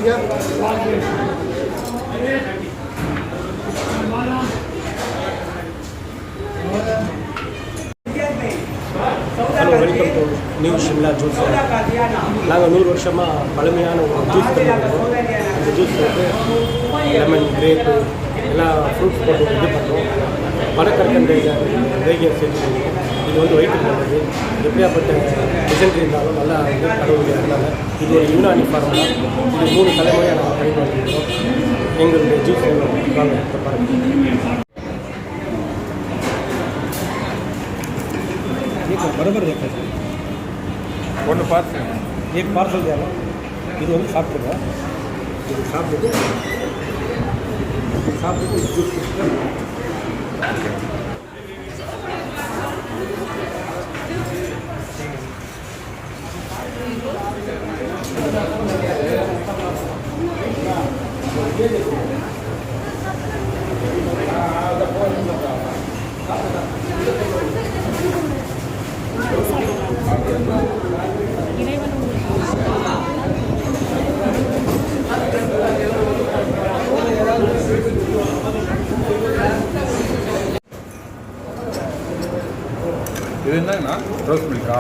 Hello, welcome to new Shimla juice. நாங்கள் 100 வருஷமாக பழமையான ஒரு ஜூஸ் பண்ணுறோம். அந்த ஜூஸ் வந்து லெமன், கிரேப்பு எல்லா ஃப்ரூட்ஸ் போட்டு இது பண்ணுறோம். பனக்கற்கண்டு வேகியம் சேர்த்து இது வந்து வயிற்றுக்கு நல்லது. எப்படியாப்பட்ட டிசென்ட்ரி இருந்தாலும் நல்லா வந்து கடவுளுடைய இருந்தாங்க. இது ஒரு யூனானி ஃபார்முலா. இது 3 தலைமுறையாக நாங்கள் பயன்படுத்திக்கிறோம். எங்களுடைய ஜூஸ் வாங்க பாருங்கள். बराबर देखा वन पार्सल एक पार्सल दिया இது வந்து சாப்பிடுங்க. இது சாப்பிட்டு இது என்னங்கண்ணா? ரோஸ் மில்கா?